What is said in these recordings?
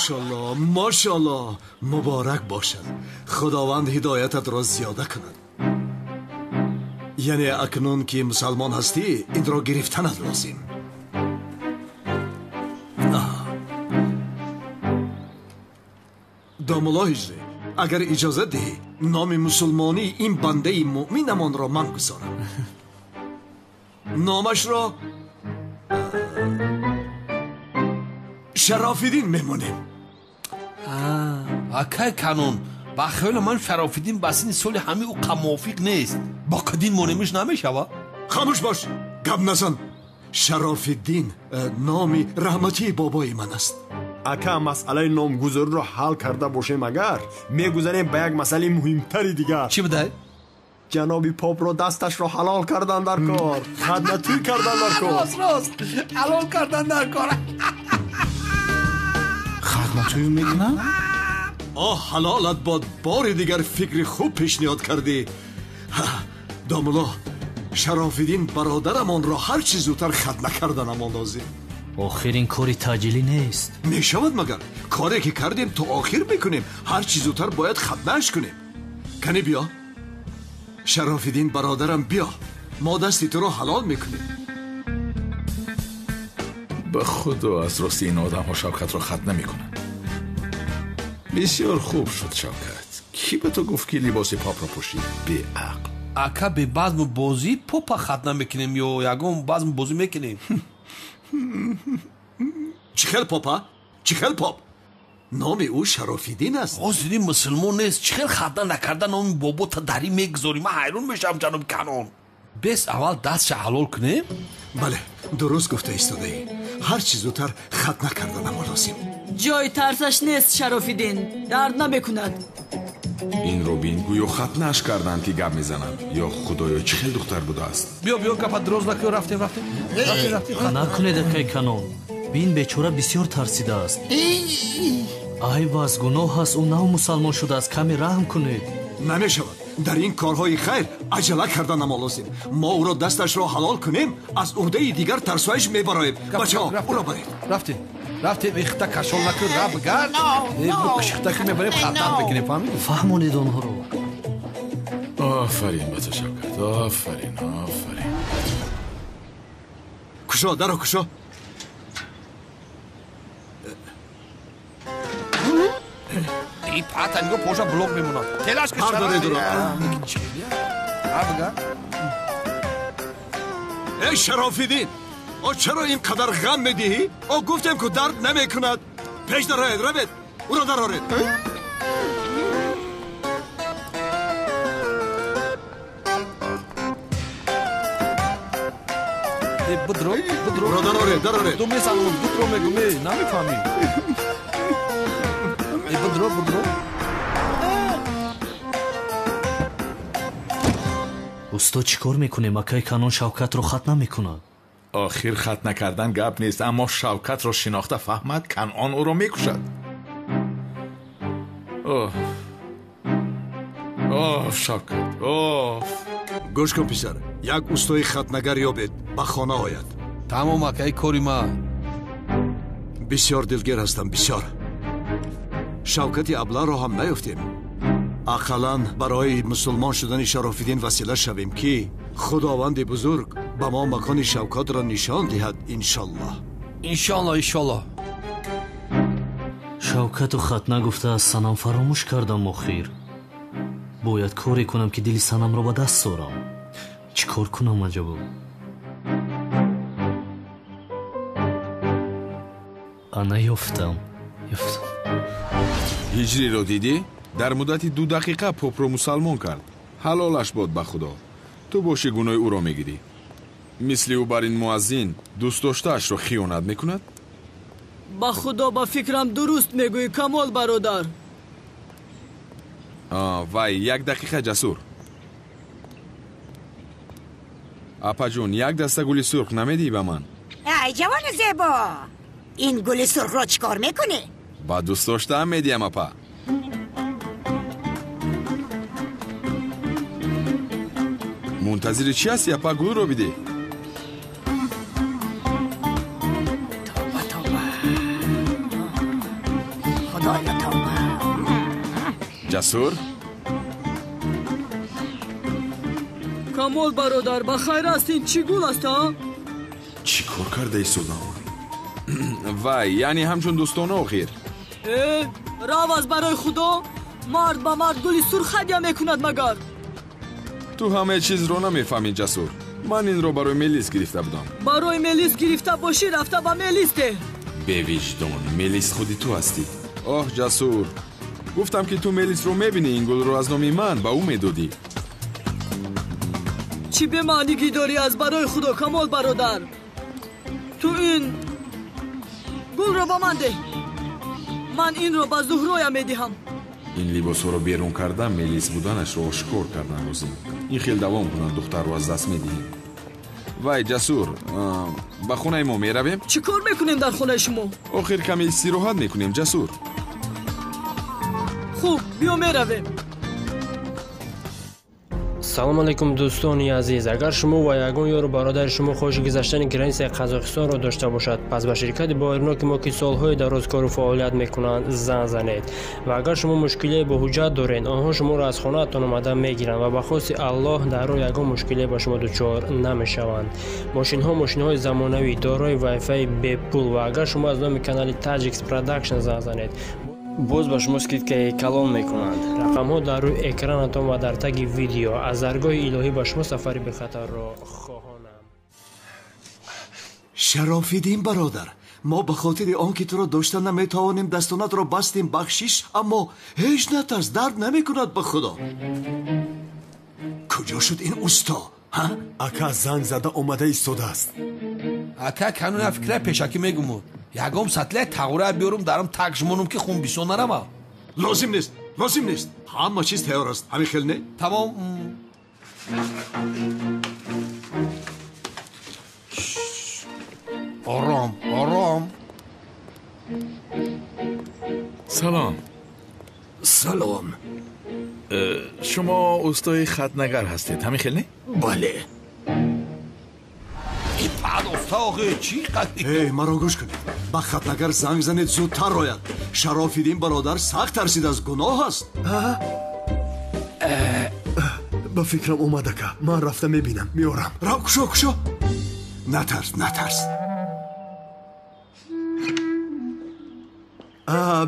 ماشاءالله ماشاءالله مبارک باشد. خداوند هدایتت را زیاده کند. یعنی اکنون که مسلمان هستی این را گرفتنت لازم. داملا هجری اگر اجازه دهی نام مسلمانی این بنده مؤمنمان را من گذارم. نامش را شرافیدین میمونیم. اکای کانون با خیال من شرافیدین بس این سال همه او موافق نیست. با کدین مونمش نمیشوه. خاموش باش گپ نزن. شرافیدین نامی رحمتی بابای من است. اکا مسئله نامگذاری رو حل کرده باشیم اگر میگذاریم به یک مسئله مهمتری دیگر. چی بده؟ جنابی پاپ رو دستش رو حلال کردن در کار. خدمتی کردن در کار. راست حلال کردن در کار. خدمتوی میکنن؟ حلالت باد. بار دیگر فکر خوب پیشنهاد کردی. داملا شرافیدین برادرمان را هر چیز زودتر ختنه کردنمان لازم. آخر این کاری تاجیلی نیست. میشود مگر کاری که کردیم تو آخر میکنیم. هر چیز زودتر باید ختنهش کنیم. کنی بیا شرافیدین برادرم بیا. ما دستی تو رو حلال میکنیم. به خدا از راستی این آدم ها شوکت را ختنه میکنن. بسیار خوب شد شوکت. کی به تو گفت که لباس پاپ را پوشید؟ بی عقل. اکا به بازم بازی پاپ ختنه میکنیم یا یکم بازم بازی میکنیم. چی خیل پاپا؟ چی خیل پاپ؟ نام او شرافیدین است. آزیدی مسلمان نیست. چی خیل ختنه نکرده نام بابا تا دری میگذاری. من حیرون میشم جناب کانون. بس اول دستش حلال کنیم؟ بله درست گفته ایستاده ای. هر چیز زودتر ختنه کردن ما لازم. جای ترسش نیست شرافیدین. درد نمیکند. این رو بین گویو ختنهش کردن که گپ میزنن. یا خدایا چه خیل دختر بوده است. بیا گپا درست نکن. رفتیم نکنید اکای کانون. بین بیچاره بسیار ترسیده است. ای باز گناه است. او نو مسلمان شده است. کمی رحم کنید. نمیشود. در این کارهای خیر عجله کردن ما لازم. ما او را دستش را حلال کنیم از عهده دیگر ترسایش میبراییم. بچه ها او را برید. رفتیم اختا کشال نکن. را بگرد اختا که میبریم ختن بکنیم. فهمیدیم؟ فهمونید آنها رو. آفرین به تو شوکت. آفرین. کشا در را کشا. این پاتنگو پوشا بلوک میمونن. تلاش کن. هر داره درو. ای شرافیدین چرا این قدر غم میدهی؟ گفتم که درد نمیکند. پیش درآید روید. او را درآرید. بدرو را درآرید. دو میسانم بدرو میگم نمیفهمی. بدرو استاد چیکار میکنه؟ مکای کانون شوکت رو ختنه میکنه. آخر ختنه کردن گپ نیست. اما شوکت را شناخته فهمد کنعان او را میکشد. شوکت گوش کن پسر. یک استای ختنگر یابید به خانه آید. تمام اکای کاری ما. بسیار دلگیر هستم. بسیار. شوکت ابله را هم نیفتیم. اقلاً برای مسلمان شدن شرافیدین وسیله شویم که خداوند بزرگ به ما مکان شوکت را نشان دهد. انشالله. شوکت و ختنه گفته از سنم فراموش کردم. آخر باید کاری کنم که دل سنم را به دست سارم. چی کار کنم عجبا؟ انا یافتم. هجری رو دیدی؟ در مدت 2 دقیقه پاپ رو مسلمان کرد. حلالش باد به خدا. تو باشی گناه او را میگیری. مثل او بر این مؤذن دوست داشته‌اش رو خیانت میکند؟ با خدا با فکرم درست میگوی کمال برادر. وای 1 دقیقه جسور. اپا جون 1 دسته گل سرخ نمیدی به من؟ ای جوان زیبا این گل سرخ را چیکار میکنه؟ با دوست داشتم میدیم اپا. منتظر چی هستی اپا؟ گل رو بده. ҷасур камол бародар, ба хайр астин? Чӣ гул аст? чӣ кор кардаи судам? вай яъне ҳамчун дӯстона охир рав аз барои худо. мард ба мард гули сурх ҳадя мекунад магар? ту ҳамаи чизро намефаҳмӣ ҷасур. ман инро барои мелис гирифта будам. барои мелис гирифта бошӣ, рафта ба мелис де. бевиҷдон, мелис худи ту ҳастӣ. оҳ ҷасур, гуфтам ки ту мелисро мебинӣ, ин гулро аз номи ман ба ӯ медодӣ. чӣ бемаънигӣ дорӣ аз барои худо камол бародар? ту ин гулро ба ман деҳ. ман инро ба зуҳроя медиҳам. ин либосҳоро берун кардан мелис буданашро ошкор кардан лозим. ин хел давом кунад, духтарро аз даст медиҳем. вай ҷасур, ба хонаи мо меравем? чӣ кор мекунем дар хонаи шумо? охир каме истироҳат мекунем ҷасур. хуб, биё меравем. салому алайкум дӯстони азиз. агар шумо ва ягон ёру бародари шумо хоҳиши гузаштани границаи Қазоқистонро дошта бошад, пас ба ширкати боирноки мо ки солҳои дароз кору фаъолият мекунанд зан занед. ва агар шумо мушкилие бо ҳуҷҷат доред, онҳо шуморо аз хонаатон омада мегиранд ва ба хости Аллоҳ дар роҳ ягон мушкилие ба шумо дучор намешаванд. мошинҳои замонавӣ дорои вайфай бепул ва агар шумо аз номи канали Tajix Production зан занед, боз ба шумо скидкаи калон мекунанд. рақамҳо дар рӯи экранатон ва дар таги видео. аз даргоҳи илоҳӣ ба шумо сафари бехатарро хоҳонам. шарофиддин бародар, мо ба хотири он ки туро дошта наметавонем дастонатро бастем бахшиш, аммо ҳеҷ натарс, дард намекунад ба худо. куҷо шуд ин усто? ака занг зада омада истодааст. ака кануна фикра пешакӣ мегумуд. ягом сатлаи тағура биёрум дарам такжмонум ки хун бисён нарава. лозим нест. ҳама чиз тайёр аст. ҳамин хел не? тамом. ором. салом. шумо устои хатнагар ҳастед, ҳамин хел не? бале. маро гӯш кунед. ба хатнагар занг занед, зудтар рояд. шарофиддин бародар сахт тарсида, аз гуноҳ аст. ба фикрам омад ака. ман рафта мебинам, меорам. рав, кушо. натарс.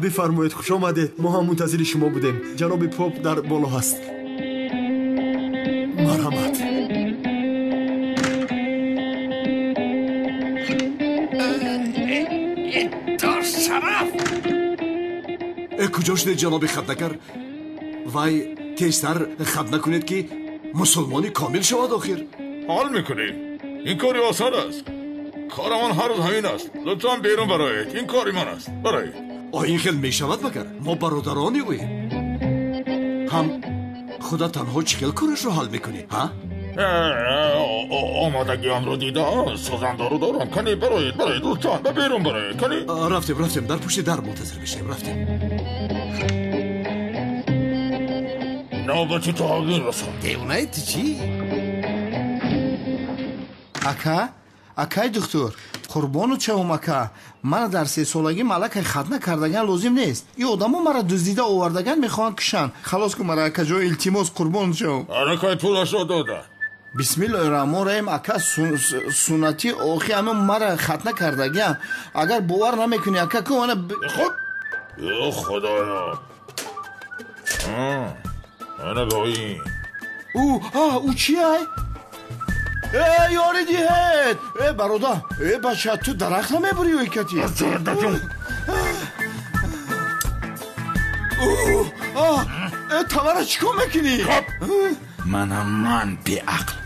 бифармоед, хуш омадед. мо ҳам мунтазири шумо будем. ҷаноби поп дар боло ҳаст. марҳамат. куҷо шудед ҷаноби хатнагар? вай тезтар хат накунед ки мусулмони комил шавад охир. ҳол мекунем. ин кори осон аст. корамон ҳар рӯз ҳамин аст. лутфан берун бароед. ин кори ман аст. бароед. ин хел мешавад магар? мо бародарони ӯем. ҳам худа танҳо чӣ хел корашро ҳал мекунӣ? омадагиамро дида созандору дорам. кани бароед лутфан ба берун бароед. кани рафтем дар пушти дар мунтазир мешавем. рафтем. навбати тағйир расон. девонаи чӣ? акай духтур, қурбону чавум ака. мана дар 3 солагӣ малакай хатна кардаган лозим нест. ин одамо мара дуздида овардаган мехоҳанд кушанд. халос кун мара ака, ҷои илтимос қурбону чавум. аракай пулашро дода. бисмиллаҳи раҳмони раҳим ака, суннати охи ҳамин мара хатна кардагиам. агар бовар намекунӣ ака, ку мана худ худоё. ана бои ӯ чи ай? ёри диҳед. бародар, бача ту дарахт намебурӣ ё икати? тавара чӣ кор мекунӣ? ман беақл.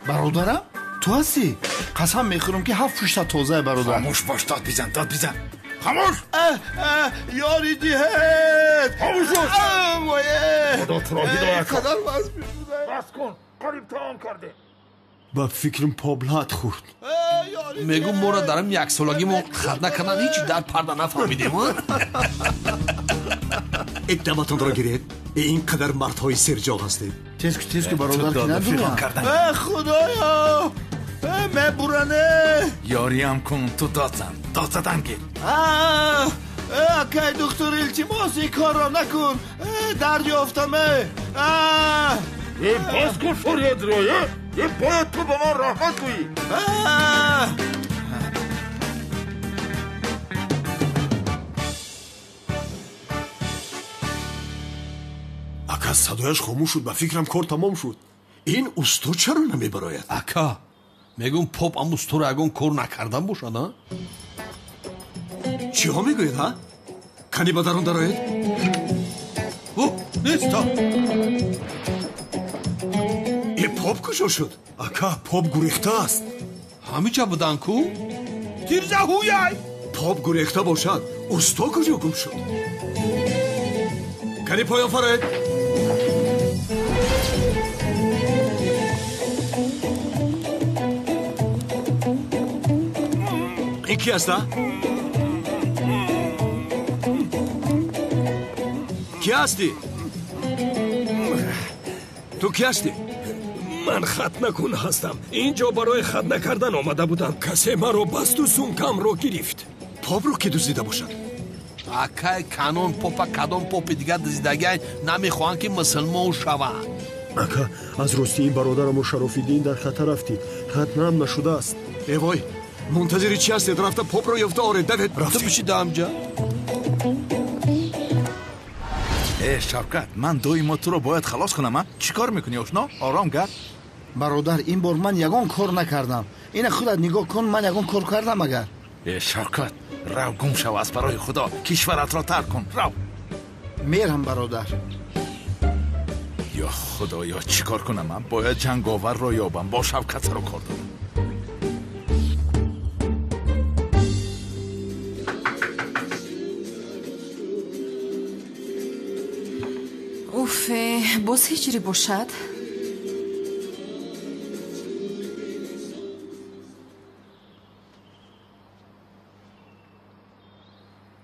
бародарам, ту ҳастӣ? қасам мехӯрам ки 7 пушта тозае бародар. хамӯш бош, дод бизан. хамӯш. ёри диҳед. хамӯш бош. худо туро ҳидоят кун. қадар бас кун. қариб таом карде. ба фикрам поблат хурд. мегум моро дарам яксолагӣ мо хатна кардан ҳеҷ дар парда нафаҳмидем. иддаматонро гиред. ин қадар мардҳои серҷоғ ҳастед. тез ку бародар ки надурам. худоё, мебуране. ёриам кун, ту дод задан гир. акай духтур илтимос ин корро накун. Дард ёфтаме. باز کن فریاد رو یه باید تو به من رحمت کنی. ака садояш хомӯш шуд ба фикрам кор тамом шуд. ин усто чаро намебарояд? ака мегӯм поп ам усторо ягон кор накардан бошад а? чиҳо мегӯед ҳа? кани ба дарон дароед? неста е поп куҷо шуд? ака поп гурехтааст. ҳамиҷа будан ку? тирзаҳуяй поп гурехта бошад усто куҷо гум шуд? кани поён фароед? ин ки аста? ки ҳастӣ? ту ки ҳастӣ? ман хатнакун ҳастам. ин ҷо барои хатна кардан омада будам. касе маро басту сумкамро гирифт. попро ки дуздида бошад? акай канон попа кадом попи дигар дуздидагай намехоҳанд ки мусулмон шаванд. ака аз рости ин бародарамо шарофиддин дар хатар рафтид. хатнаам нашудааст. эвой мунтазири чи ҳастед? рафта попро ёфта оред давед ту бишида амҷа. шавкат ман доимо туро бояд халос кунам. чӣ кор мекунӣ ошно? ором гард. бародар ин бор ман ягон кор накардам. ина худат нигоҳ кун, ман ягон кор кардам агар? шавкат рав гум шав, аз барои худо кишваратро тарк кун. рав. мерам бародар. ё худоё чӣ кор кунам? бояд ҷанговарро ёбам, бо шавкат саро кор дорам. уфе боз ҳиҷрӣ бошад.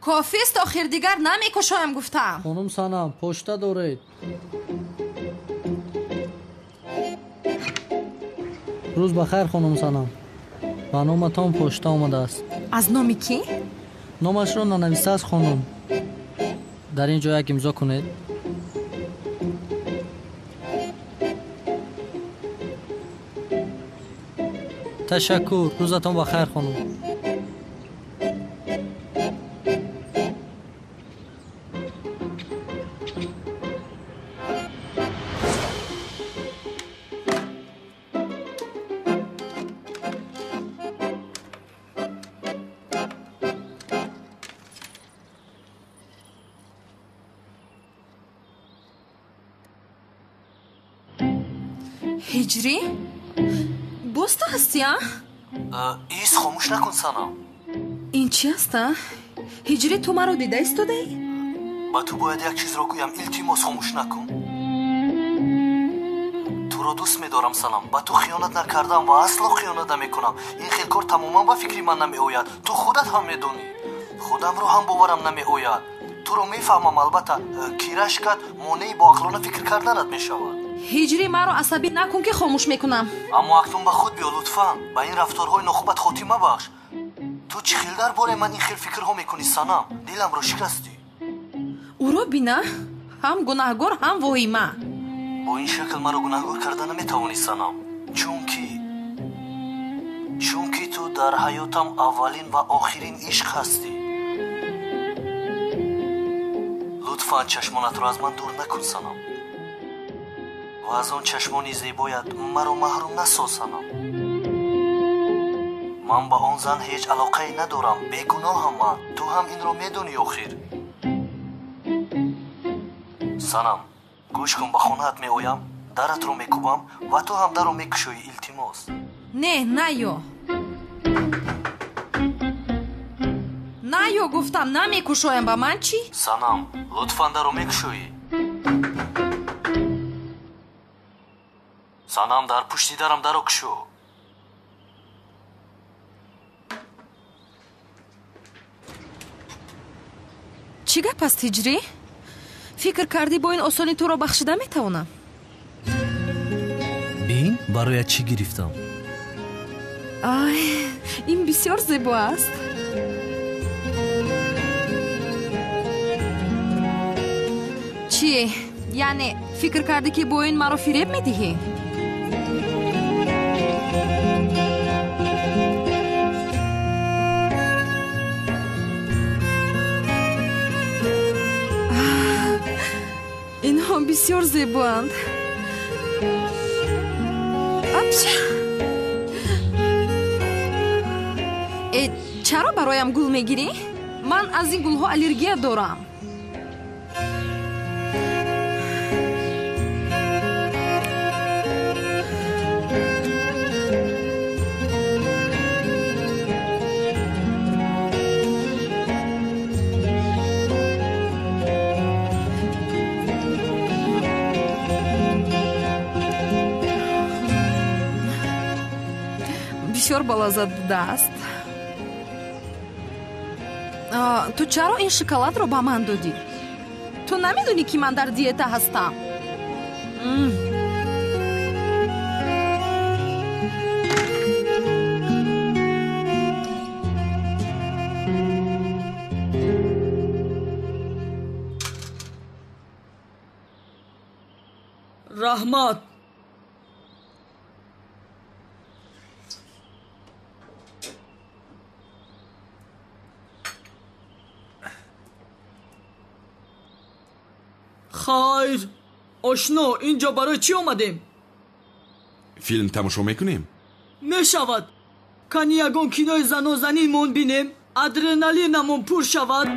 кофист охир дигар намекушоям гуфтам. хонум санам почта доред? рӯз бахайр хонум санам. ба номатон почта омадааст. аз номи кӣ? номашро нанависааст хонум. дар ин ҷо як имзо кунед. ташаккур. рӯзатон бахайр хонум. ҳиҷрӣ? боз ту ҳастӣ? ис хомӯш накун санам. ин чи аст? ҳиҷрӣ ту маро дида истодаи? ба ту бояд як чизро гӯям, илтимос хомӯш накун. туро дӯст медорам санам. ба ту хиёнат накардам ва асло хиёнат намекунам. ин хел кор тамоман ба фикри ман намеояд. ту худат ҳам медонӣ. худамро ҳам боварам намеояд. туро мефаҳмам, албатта кирашкат монеи боақлона фикр карданат мешавад. ҳиҷрӣ маро асабӣ накун ки хомӯш мекунам. аммо акнун ба худ биё лутфан. ба ин рафторҳои нохубат хотима бахш. ту чӣ хел дар бораи ман ин хел фикрҳо мекунӣ санам? диламро шикастӣ. ӯро бина, ҳам гунаҳгор ҳам воҳима. бо ин шакл маро гунаҳгор карда наметавонӣ санам. чунки ту дар ҳаётам аввалин ва охирин ишқ ҳастӣ. лутфан чашмонатро аз ман дур накун санам. ва аз он чашмони зебоят маро маҳрум насоз санам. ман ба он зан ҳеҷ алоқае надорам. бегуноҳам ман. ту ҳам инро медонӣ охир. санам, гӯш кун, ба хонаат меоям, даратро мекӯбам ва ту ҳам дарро мекушоӣ. илтимос. не, наё. наё гуфтам, намекушоям. ба ман чӣ? санам, лутфан дарро мекушоӣ. санам, дар пушти дарам дарро кушо. чӣ гап аст ҳиҷрӣ? фикр кардӣ бо ин осонӣ туро бахшида метавонам? бин барояд чӣ гирифтам. ай, ин бисёр зебо аст. چی؟ یعنی فکر کردی که با این مرا فریب میدهی؟ اینها بسیار زیباند. چرا برایم گل میگیری؟ من از این گلها الرژی دارم. بسیار балаззат буда аст. ту чаро ин шоколадро ба ман додӣ? ту намедонӣ ки ман дар диета ҳастам? раҳмат. خیر ошно, инҷо барои чӣ омадем? филм тамошо мекунем? мешавад. кани ягон кинои занозанинмон бинем, адреналинамон пур шавад.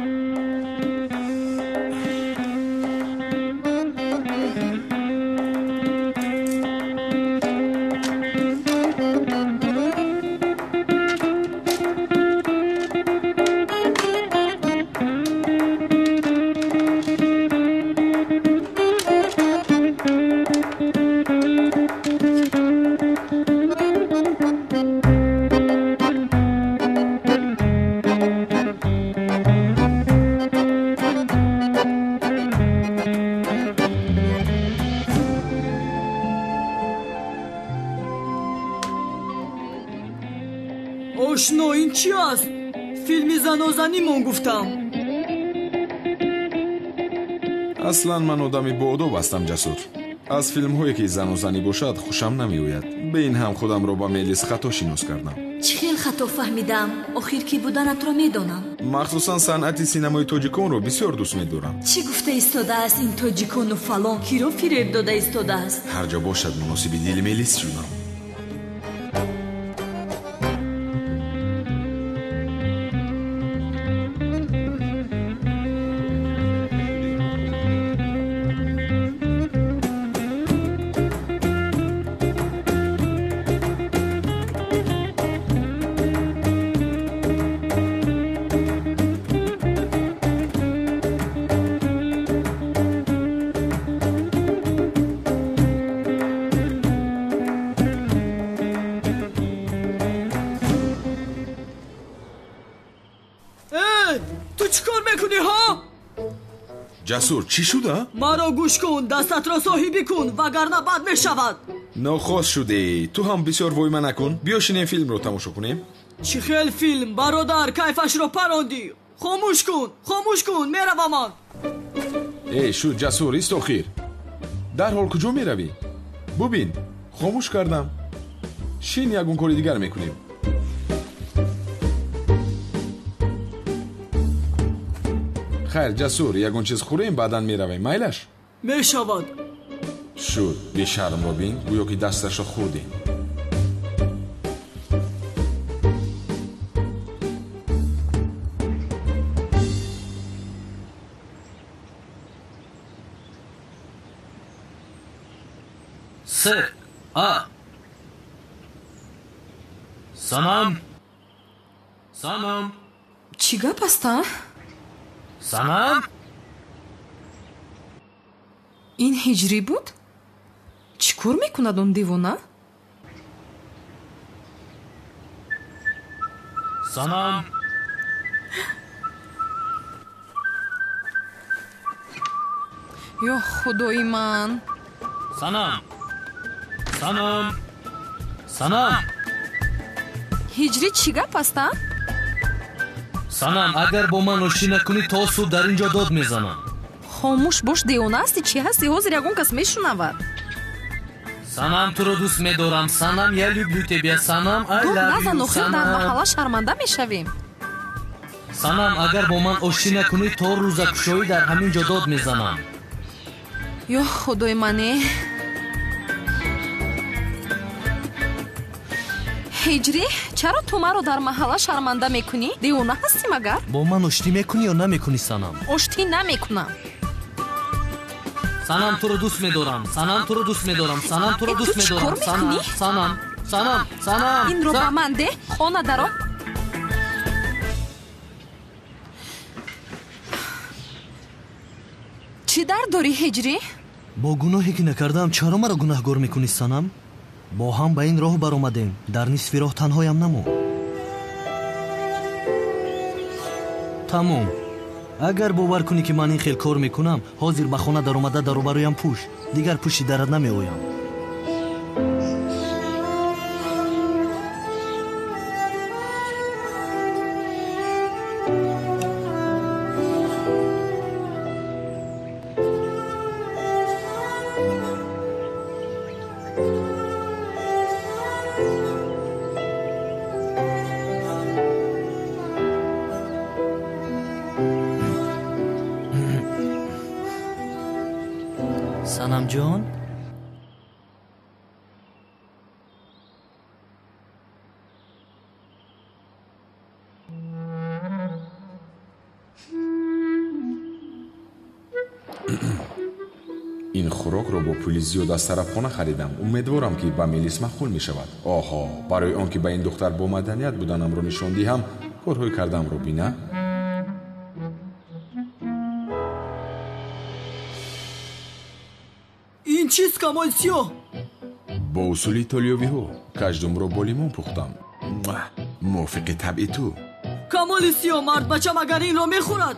ошно, ин чӣ аст? филми занозанинмон гуфтам. аслан ман одами боодоб ҳастам, Ҷасур. аз филмҳое ки занозанӣ бошад хушам намеояд. ба ин ҳам худамро ба мелис хато шинос кардам. чӣ хел хато фаҳмидам? охир ки буданатро медонам. махсусан санъати синамои тоҷиконро бисёр дӯст медорам. чӣ гуфта истодааст ин тоҷикону фалон? киро фиреб дода истодааст? ҳар ҷо бошад муносиби дили мелис шудам. ҷасур, чӣ шуда? маро гӯш кун, дастатро соҳибӣ кун, вагарна бад мешавад. нохоз шудӣ. ту ҳам бисёр войма накун. биё шинем филмро тамошо кунем. чӣ хел филм, бародар, кайфашро парондӣ. хомӯш кун, мераваман. шуд, Ҷасур, ист охир. дарҳол куҷо меравӣ? бубин, хомӯш кардам. шин ягон кори дигар мекунем. хайр, Ҷасур, ягон чиз хӯрем, баъдан меравем, майлаш? мешавад. шуд, бешармро бин, гӯё ки дасташро хӯрдем. санам чӣ гап аста? санам ин ҳиҷрӣ буд? чӣ кор мекунад он девона? санам ё худои ман. санам ҳиҷрӣ чӣ гап аста? санам, агар бо ман ошӣ накунӣ то суд дар ин ҷо дод мезанам. хомӯш бош, девона ҳасти? Чӣ ҳасти? ҳозир ягон кас мешунавад. Санам, туро дӯст медорам. Санам, я люблю тебя. Санам, I love you. Назан, охир дар маҳалла шарманда мешавем. Санам, агар бо ман ошти накунӣ, то рӯзакушоӣ дар ҳамин ҷо дод мезанам. Ё худои мане. ҳиҷрӣ, чаро ту маро дар маҳалла шарманда мекунӣ? Девона ҳастӣ магар? Бо ман оштӣ мекунӣ ё намекунӣ, Санам? Оштӣ намекунам. Санам, туро дӯст медорам. Санам, туро дӯст медорам. Санам, туро дӯст медорам. Санам. Инро ба ман деҳ, хона даро. чӣ дард дорӣ, ҳиҷрӣ? бо гуноҳе ки накардам чаро маро гунаҳгор мекунӣ, Санам? бо ҳам ба ин роҳ баромадем. дар нисфи роҳ танҳоям намо. тамом. агар бовар кунӣ ки ман ин хел кор мекунам, ҳозир ба хона даромада даробароям пӯш. дигар пӯши дарад намеоям. Санам ҷон, ин хӯрокро бо пули зиёд аз тарафхона харидам. умедворам ки ба мелис махкул мешавад. оҳо, барои он ки ба ин духтар бо маданият буданамро нишон диҳам, корҳои кардамро бина. ин чист, Камол сиёҳ? бо усули итолиёвиҳо каждумро бо лимон пухтам. мувофиқи табъи ту. Камоли сиёҳ, мардбачам агар инро мехӯрад?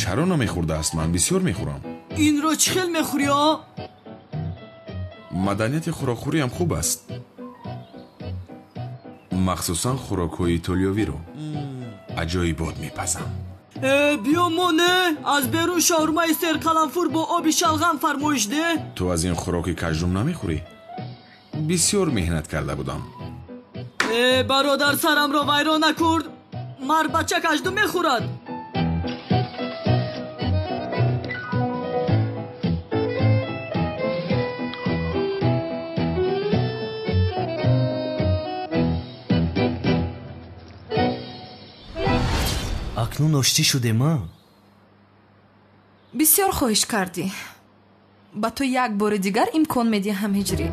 чаро намехӯрдааст? ман бисёр мехӯрам. инро чӣ хел мехӯрӣ? маданияти хӯрокхӯриам хуб аст, махсусан хӯрокҳои итолиёвиро аҷоибот мепазам. биё моне аз берун шаурмаи серқаланфур бо оби шалғам фармоиш де. ту аз ин хӯроки каждум намехӯрӣ? бисёр меҳнат карда будам. бародар, сарамро вайрон накурд. мардбача каждум мехӯрад. акнун оштӣ шудем. бисёр хоҳиш кардӣ. ба ту як бори дигар имкон медиҳам, ҳиҷрӣ.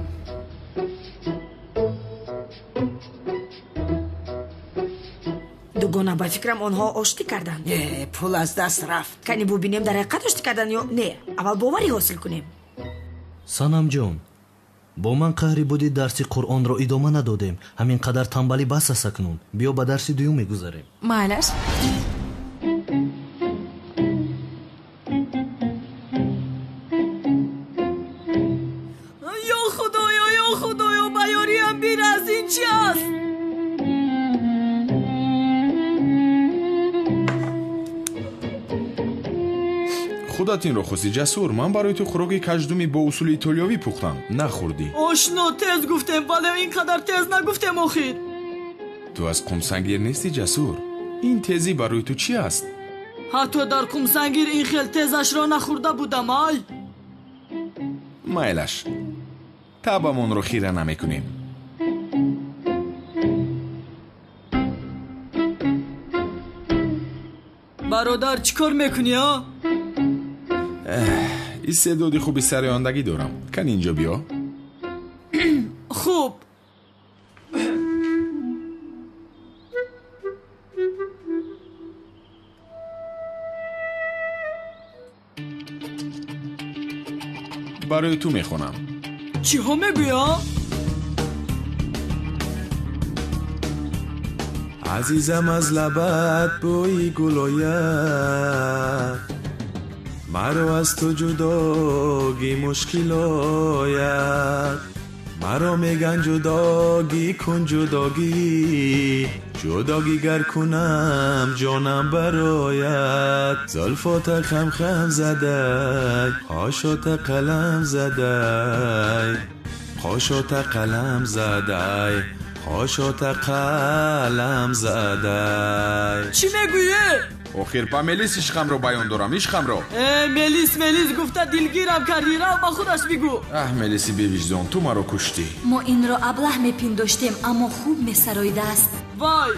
дугона ба фикрам онҳо оштӣ карданд. пул аз даст рафт. кани бубинем дар ҳақиқат оштӣ карданд ё не? аввал боварӣ ҳосил кунем. Санам ҷон, бо ман қаҳри буди дарси қуръонро идома надодем. ҳамин қадар танбалӣ бас аст акнун. биё ба дарси дуюм мегузарем. майлаш. ё худоё, ба ёриам бираз. ин чӣ аст? худат инро хости ҷасур. ман барои ту хӯроки каждуми бо усули итолиёвӣ пухтам. нахӯрдӣ. ошно, тез гуфтем, вале ин қадар тез нагуфтем охир. ту аз қумсангир нести, ҷасур? ин тезӣ барои ту чӣ аст? ҳатто дар қумсангир ин хел тезашро нахӯрда будам. ай майлаш, табамонро хира намекунем. бародар, чӣ кор мекунӣ? истеъдоди хуби сарояндагӣ дорам. кан инҷо биё. хуб. барои ту мехонам. чиҳо мегӯя? азизам аз лабат бӯи гул ояд, маро аз ту ҷудогӣ мушкил ояд. مرا میگن جداگی کن جداگی جداگی گر کنم جانم برایت زلفات خم خم زده پاشات قلم زده پاشات قلم زده پاشات قلم زده چی میگویه؟ آخر پا ملیس عشقم رو بیان دارم عشقم رو ملیس گفته دلگیرم کردی رو با خودش بگو ملیسی بیویجدان تو مرا کشتی ما این رو ابله میپنداشتیم اما خوب میسرایده است وای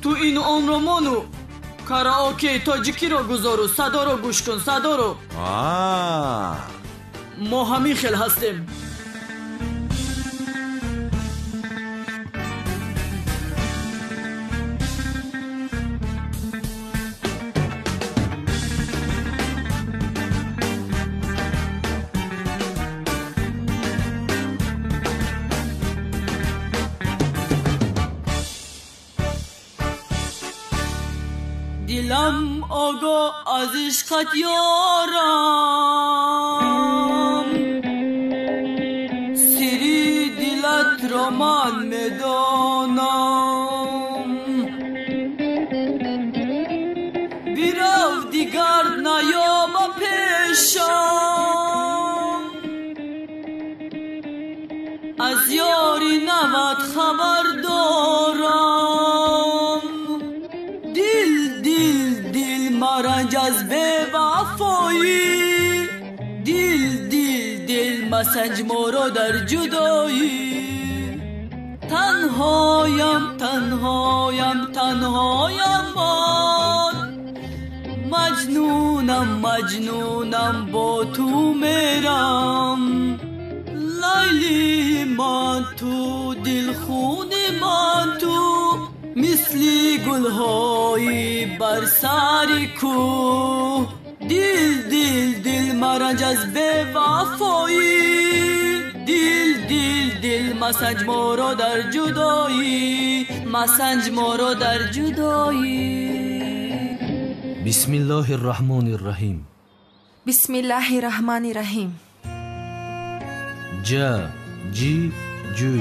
تو این عمرمانو کاراوکه تاجیکی رو گذارو صدا رو گوش کن صدا رو ما همین خیل هستیم دلم آگاه از عشقت یارم سری دلت را من میدانم بیرو دیگر نیام پیشم از یاری نوت خبر دارم مرنج از به وفایی دل مسنج مرا در جدایی تنهایم من مجنونم با تو میرم لیلی من تو دل خون من تو مثلی گلهایی بر سر کوه دل مرنج از به وفایی دل مسنج مرا در جدایی مسنج مرا در جدایی بسم الله الرحمن الرحیم بسم الله الرحمن الرحیم جا جی جو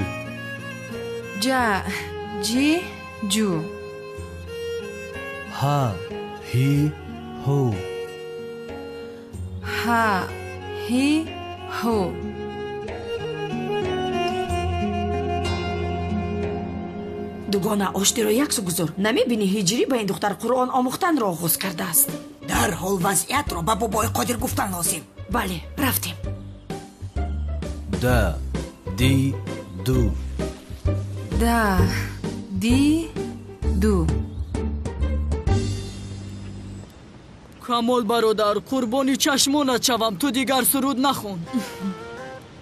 جا جی جو ها هی هو ها هی هو дугона оштиро яксу гузор намебини ҳиҷрӣ ба ин духтар қуръон омӯхтанро оғоз кардааст дарҳол вазъиятро ба бобои қодир гуфтан лозим бале рафтем да ди ду да ди ду камол бародар қурбони чашмонат шавам ту дигар суруд нахун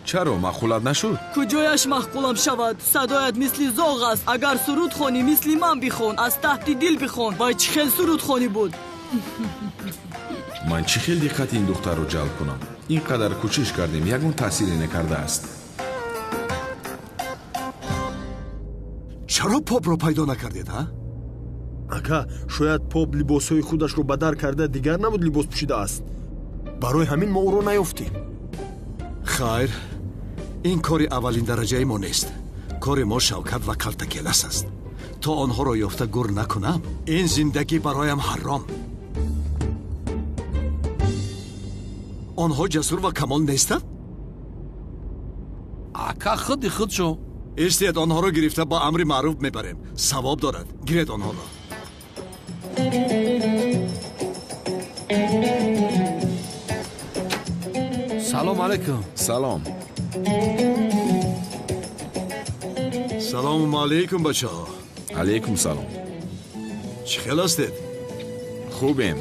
чаро махулат нашуд куҷояш маҳқулам шавад садоят мисли зоғ аст агар суруд хонӣ мисли ман бихон аз таҳти дил бихон вай чӣ хел суруд хонӣ буд ман чӣ хел диққати ин духтарро ҷалб кунам ин қадар кӯшиш кардем ягон таъсире накардааст чаро попро пайдо накардед ака шояд поп либосҳои худашро ба дар карда дигар намуд либос пӯшидааст барои ҳамин мо ӯро наёфтем хайр ин кори аввалин дараҷаи мо нест кори мо шавкат ва калтакелас аст то онҳоро ёфта гур накунам ин зиндагӣ бароям ҳаром онҳо ҷасур ва камол нестанд ака худи худ шо истед онҳоро гирифта ба амри маъруф мебарем савоб дорад гиред онҳоро салом алайкум салом салому алайкум бачаҳо алайкум салом чӣ хел ҳастед хубем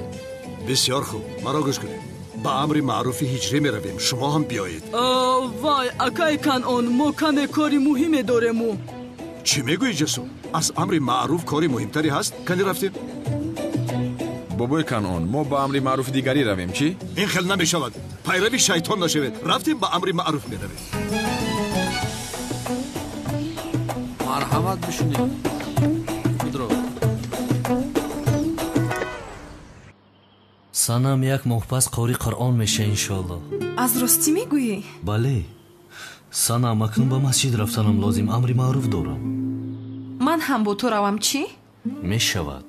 бисёр хуб маро гӯш кунед ба амри маъруфи ҳиҷрӣ меравем шумо ҳам биёед вай акаи канъон мо каме кори муҳиме дорему чӣ мегӯӣ ҷасур аз амри маъруф кори муҳимтаре ҳаст кани рафтем бобои канъон мо ба амри маъруфи дигарӣ равем чӣ ин хел намешавад пайрави шайтон нашавед рафтем ба амри маъруф меравем марҳамат бишунед худро санам як моҳ пас қори қуръон меша иншоалло аз ростӣ мегӯӣ бале санам акнун ба масҷид рафтанам лозим амри маъруф дорам. ман ҳам бо ту равам чӣ? мешавад.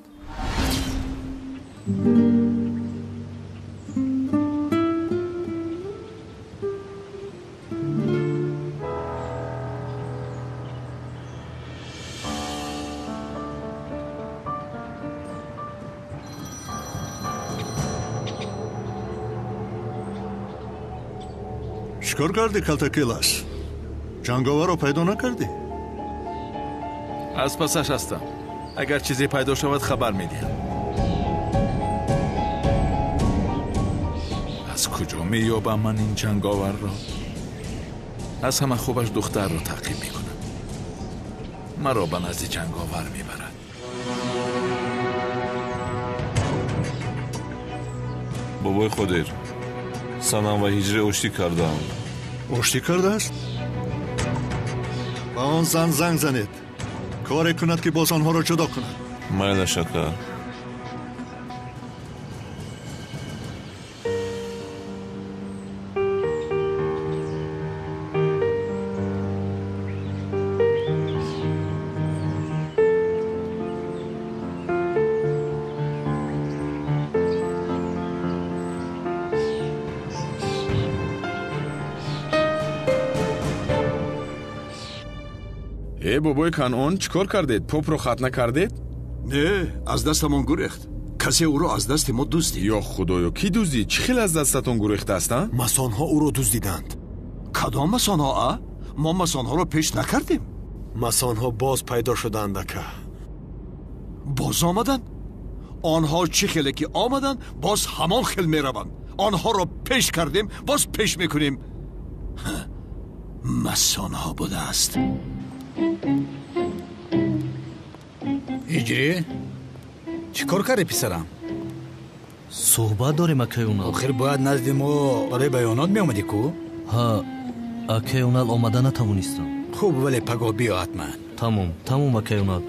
чикор кардӣ калтакилас? ҷанговарро пайдо накардӣ? аз пасаш ҳастам. агар чизе пайдо шавад хабар медиҳам. аз куҷо меёбам ман ин ҷанговарро? аз ҳама хубаш духтарро таъқиб мекунам. маро ба назди ҷанговар мебарад. бобои Ходир, санам ва ҳиҷрӣ оштӣ кардаам. оштӣ кардааст? ба он зан занг занед. коре кунад ки боз онҳоро ҷудо кунад. майла шакар. бобои Канъон, чӣ кор кардед? Попро хатна кардед? Не, аз дастамон гурехт. касе ӯро аз дасти мо дуздид. ё худоё, кӣ дуздид? чӣ хел аз дастатон гурехтааст? масонҳо ӯро дуздиданд. кадом масонҳо? мо масонҳоро пеш накардем. масонҳо боз пайдо шуданд ака. боз омаданд? онҳо чӣ хеле ки омаданд, боз ҳамон хел мераванд. онҳоро пеш кардем, боз пеш мекунем. масонҳо будааст. ҳиҷрӣ, чӣ кор кардӣ писарам? суҳбат дорем акаёнал. охир бояд назди мо барои баёнот меомадӣ ку? ҳа, акаёнал омада натавонистам. хуб, вале пагоҳ биё ҳатман. тамом акаёнал.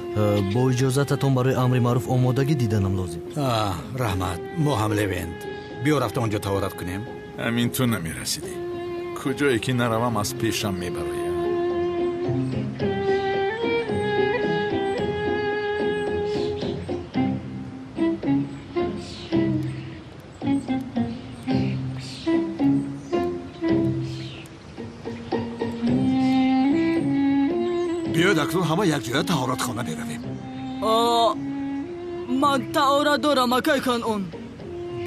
бо иҷозататон барои амри маъруф омодагӣ диданам лозим. раҳмат, мо ҳам левенд. биё рафта онҷо таворат кунем. ҳамин ту намерасидӣ. куҷое ки наравам аз пешам мебароям. биёед акнун ҳама якҷоя таҳоратхона беравем. ман таҳорат дорам акай Канъон.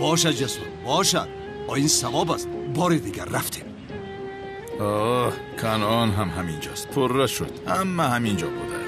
бошад ҷасур, бошад. оин савоб аст. бори дигар рафтем. Канъон ҳам ҳаминҷост. пурра шуд. ҳама ҳаминҷо будааст.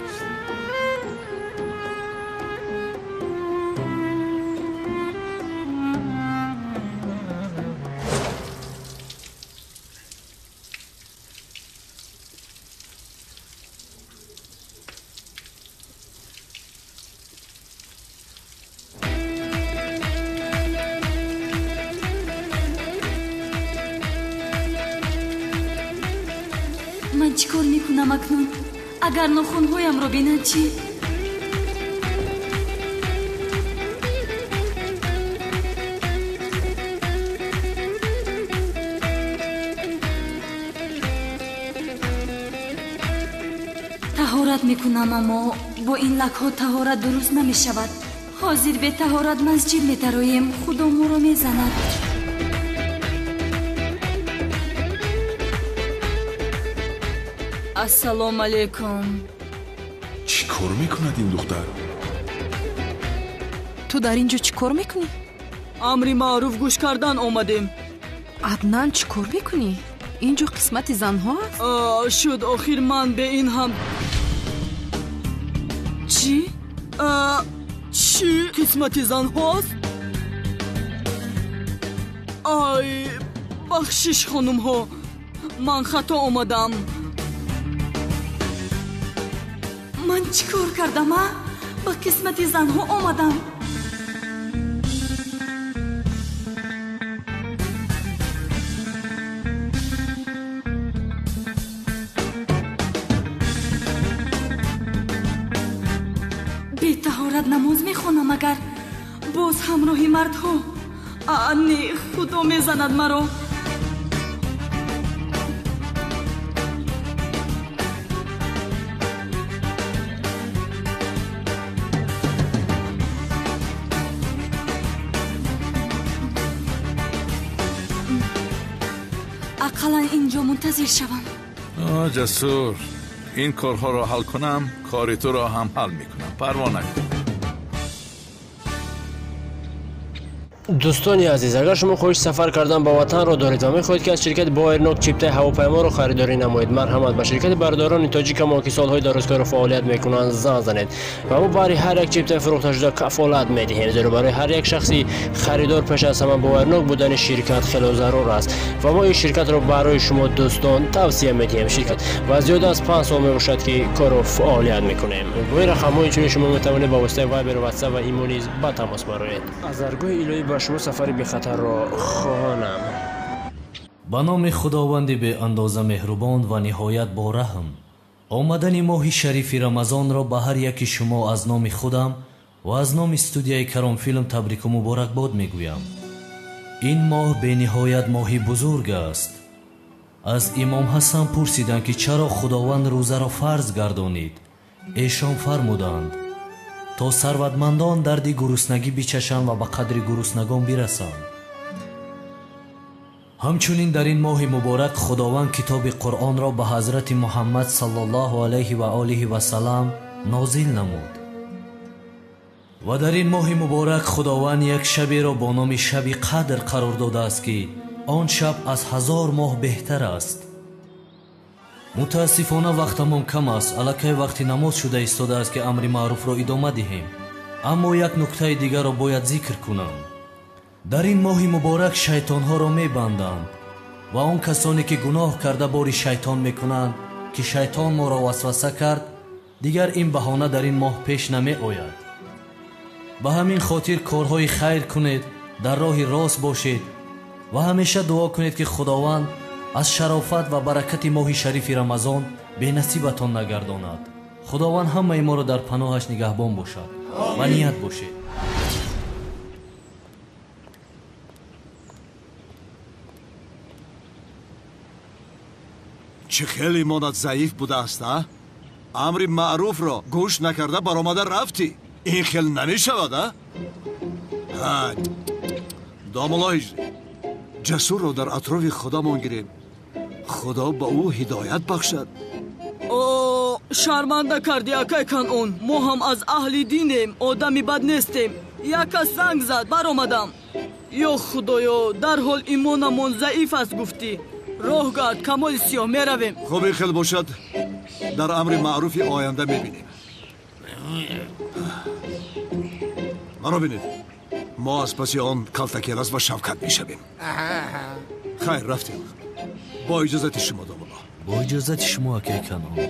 ман чӣ кор мекунам акнун? агар нохунҳоямро бинад чӣ? таҳорат мекунам, аммо бо ин лакҳо таҳорат дуруст намешавад. ҳозир бе таҳорат масҷид метароем, худо моро мезанад. ассалому алайкум. чӣ кор мекунад ин духтар? ту дар ин ҷо чӣ кор мекунӣ? амри маъруф гӯш кардан омадем. аднан чӣ кор мекунӣ? ин ҷо қисмати занҳо аст? шуд охир ман бе ин ҳам чӣ қисмати занҳост? ай, бахшиш хонумҳо, ман хато омадам. ман чӣ кор кардам? ба қисмати занҳо омадам. бетаҳорат намоз мехонам, агар боз ҳамроҳи мардҳо. не, худо мезанад маро. اقلا اینجا منتظر شوم. جسور، این کارها را حل کنم کاری تو را هم حل میکنم، پروا نکن. دوستان عزیز، اگر شما خواهش سفر کردن به وطن را دارید و می‌خواهید که از شرکت بایرنوک چیپتای هواپیما را خریداری نمایید، مرحمت به شرکت برداران تاجیک ما که سالهای درازکار فعالیت میکنند زنگ زنید و ما برای هر یک چیپتای فروخته شده کفالت میدهیم، زیرا برای هر یک شخصی خریدار پیش از همه بایرنوک بودن شرکت خیلی ضرور است و ما این شرکت را برای شما دوستان توصیه میدهیم. شرکت و زیاد از 5 سال میباشد که کار و فعالیت میکنیم. با رقم‌های چون شما میتوانید با واسطه وایبر و واتساپ و ایمو نیز با تماس برآیید. از ارگوی الهی شما سفری بی خطر را خواهانم. به نام خداوند به اندازه مهربان و نهایت با رحم. آمدن ماه شریف رمضان را به هر یکی شما از نام خودم و از نام استودیوی کرام فیلم تبریک و مبارکباد میگویم. این ماه به نهایت ماهی بزرگ است. از امام حسن پرسیدند که چرا خداوند روزه را فرض گردانید. ایشان فرمودند تا ثروتمندان دردی گرسنگی بچشند و به قدر گرسنگان برسند. همچنین در این ماه مبارک خداوند کتاب قرآن را به حضرت محمد صلی الله علیه و آله و سلم نازل نمود و در این ماه مبارک خداوند یک شبی را با نام شب قدر قرار داده است که آن شب از 1000 ماه بهتر است. متاسفانه وقتمان کم است. الکی وقتی نماز شده ایستاده است که امر معروف را ادامه دهیم، اما یک نکته دیگر را باید ذکر کنم. در این ماه مبارک شیطان ها را میبندند و آن کسانی که گناه کرده باری شیطان میکنند که شیطان ما را وسوسه کرد، دیگر این بهانه در این ماه پیش نمی آید. به همین خاطر کارهای خیر کنید، در راه راست باشید و همیشه دعا کنید که خداوند از شرافت و برکت ماه شریف رمضان به نصیبتان نگرداند. خداوند همه ما را در پناهش نگهبان باشد و نیت باشید. چه خیلی مانت ضعیف بوده است ها؟ امر معروف را گوش نکرده برآمده رفتی. این خیل نمی شود ها؟ داملا هجری، جسور را در اطراف خدا مانگیریم. خدا با او هدایت بخشد. شرمنده کردی اکای کنون. ما هم از اهل دینیم، آدمی بد نیستیم. یک از زنگ زد برآمدم. یا خدایا، در حال ایمانمون ضعیف است گفتی. راه گرد کمال سیاه میرویم. خوبی خیل باشد در امر معروف آینده میبینیم. مرا بینید، ما از پس آن کلتکیلس و شفقت میشویم. خیر رفتیم. با اجازت شما داملا. با اجازت شما اکای کنون.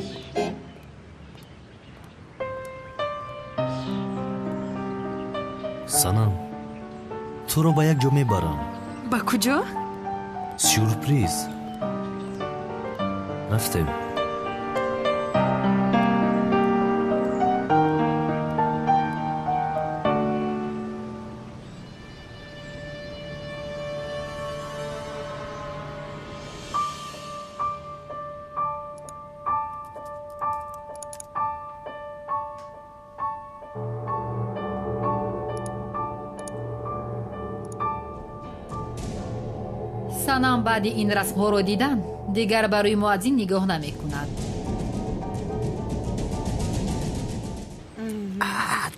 سنم، تو رو با یک جا میبرم. با کجا؟ سورپریز. رفتیم. санам баъди ин расмҳоро дидан дигар барои муаззин нигоҳ намекунад.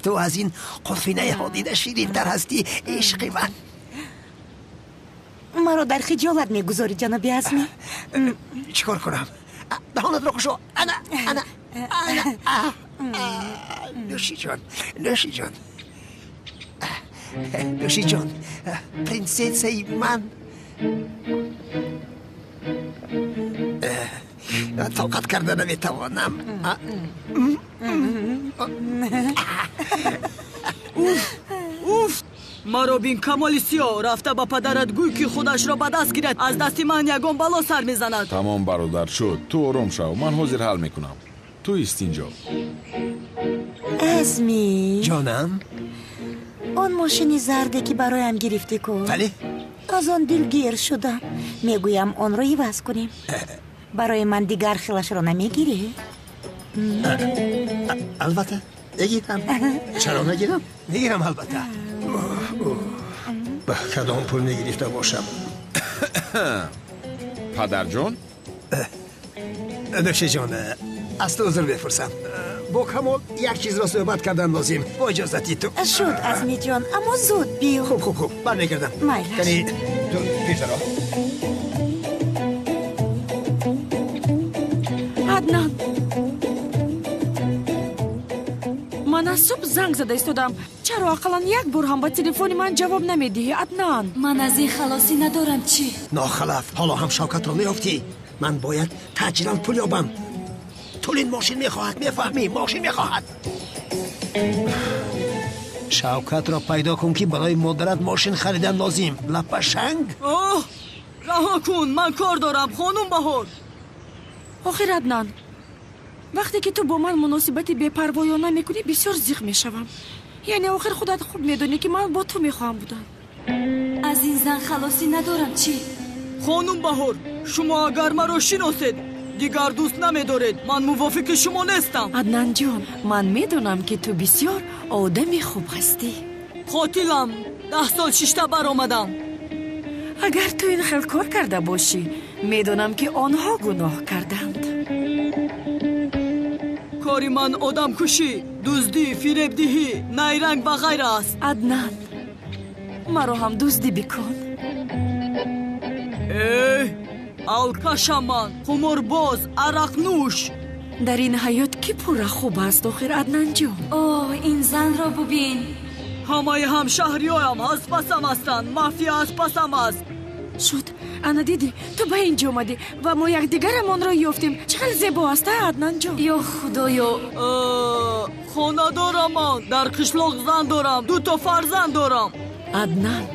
تو از این قفینه ها دیده شیرین‌تر هستی عشق من. مرا در خجالت میگذاری جناب عزمی. چیکار کنم؟ دهانت را خوشو. انا نوشی جان، نوشی جان، نوشی جان، پرنسسه من. طاقت کرده نمیتوانم. اوف مرا بین کمال سیاه رفته با پدرت گوی که خودش را به دست گیرد. از دست من یگان بلا سر میزند. تمام برادر شد. تو آرام شو، من حاضر حل میکنم. تو ایست اینجا. عزمی جانم، آن ماشین زرده که برایم گرفتی کن. بله. از آن دلگیر شدم. میگویم آن را عوض کنیم. برای من دیگر خیلش را نمیگیری؟ البته بگیرم. چرا نگیرم؟ میگیرم البته. با کدام پول میگرفته باشم؟ پدرجان؟ نوشه جان از تو عذر بپرسم با کمال یک چیز را صحبت کردن لازم با اجازتی تو شد عزمی جان اما زود بیو خوب برمیگردم میلش یعنی تو پیش را عدنان من از صبح زنگ زده ایستادم چرا اقلا یک بار هم با تلفن من جواب نمیدی عدنان؟ من از این خلاصی ندارم چی؟ ناخلف حالا هم شوکت را نیافتی من باید تاجیلا پول یابم طول ماشین میخواهد میفهمی ماشین میخواهد شوکت را پیدا کن که برای مادرت ماشین خریدن لازم لپشنگ اوه رها کن من کار دارم خانم بهار آخر عدنان وقتی که تو با من مناسبتی بی‌پروایانه میکنی بسیار زیق میشوم یعنی آخر خودت خوب میدونی که من با تو میخواهم بودم از این زن خلاصی ندارم چی؟ خانم بهار شما اگر مرا شناسید دیگر دوست نمیدارید من موافق شما نیستم عدنان جان من میدونم که تو بسیار آدمی خوب هستی قاتلم 10 سال ششته برآمدم اگر تو این خیل کار کرده باشی میدونم که آنها گناه کردند کاری من آدم کشی دزدی فریب دهی نیرنگ و غیره است عدنان مرا هم دزدی بکن الکشم من خمرباز عرق نوش در این حیات کی پورا خوب است آخر عدنان جان اوه این زن را ببین همه هم شهریایم از پسم هستند مافیا از پسم است شد انا دیدی تو به اینجا اومدی و ما یک دیگرمان را یافتیم چقدر زیبا است عدنان جان یا خدایا خانه دارم من در قشلاق زن دارم 2 فرزند دارم عدنان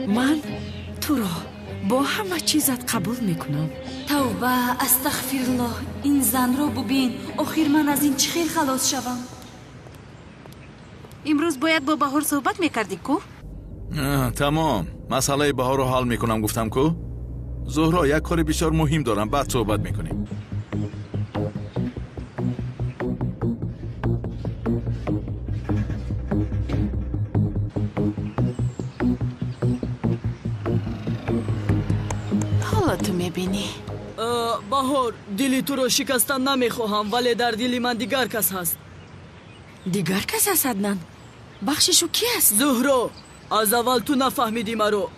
من تو را با همه چیزت قبول میکنم توبه استغفرالله این زن را ببین آخر من از این چه خیلی خلاص شوم امروز باید با بهار صحبت میکردی کو؟ تمام مسئله بهار رو حل میکنم گفتم کو زهرا یک کار بسیار مهم دارم بعد صحبت میکنیم حالا تو میبینی بهار دلی تو رو شکستن نمیخواهم ولی در دلی من دیگر کس هست دیگر کس هست عدنان بخششو کی است؟ زهرا از اول تو نفهمیدی مرو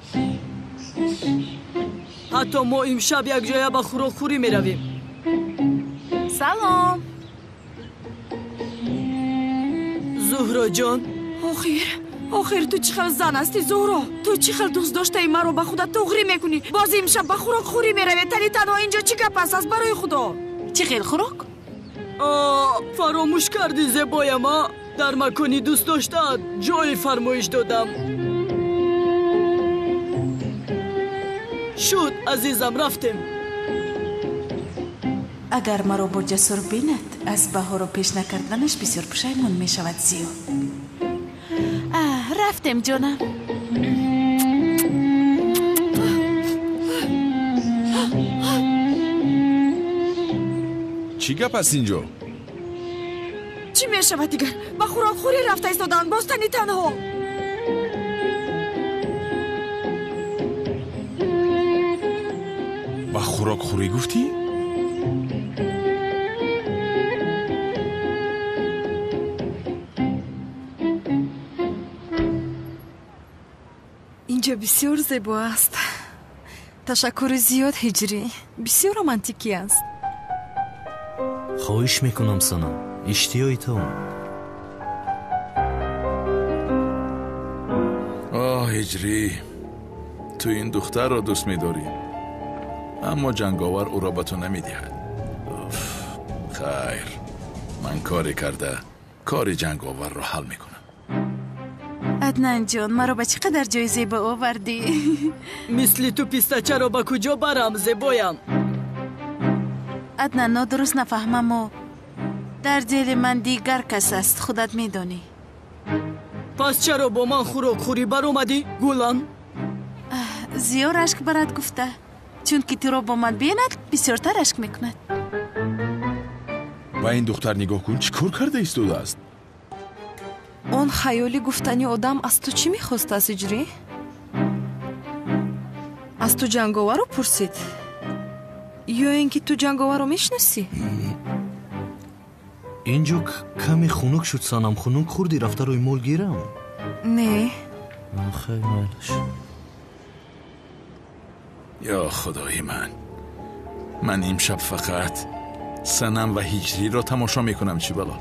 حتی ما امشب یک جایه به خوراکخوری می رویم سلام زهرا جان آخر تو چقدر زن هستی زهرا تو چقدر دوست داشته ای مرا به خودت تغری میکنی باز امشب به خوراکخوری می روی تنی تنها اینجا چی گپ است برای خدا چی خیل خوراک؟ فراموش کردی زیبای ما در مکانی دوست داشتن جای فرمایش دادم شد عزیزم رفتیم اگر مرا با جسور بیند از بهار رو پیش نکردنش بسیار پشیمون می شود زیو رفتیم جانم چی گپ است اینجا؟ چی می شود دیگر؟ با خوراکخوری رفته ایستادن باز تنی تنها با خوراکخوری گفتی؟ اینجا بسیار زیبا است تشکر زیاد هجری بسیار رومانتیکی است خواهش میکنم سنم اشتیای تو هجری تو این دختر را دوست می‌داری اما جنگاور او را به تو نمی‌دهد خیر من کاری کرده کاری جنگاور را حل میکنم عدنان جان مرا به چقدر جای زیبا آوردی مثل تو پیستچه را به کجا برم زیبایم عدنان نادرست نفهمم و در دل من دیگر کس است خودت میدانی پس چرا با من خوراکخوری بر اومدی گولان زیار اشک برات گفته چون که تو را با من بیند بسیارتر اشک میکند و این دختر نگاه کن چی کار کرده ایستاده است اون خیالی گفتنی آدم از تو چی میخواست از اجری؟ аз ту ҷанговарро пурсид ё ин ки ту ҷанговарро мешиносӣ? инҷо каме хунук шуд санам. хунук хурдӣ рафта рӯи мол гирам? не. хай майлаш. ё худои ман имшаб фақат санам ва ҳиҷриро тамошо мекунам. чӣ бало?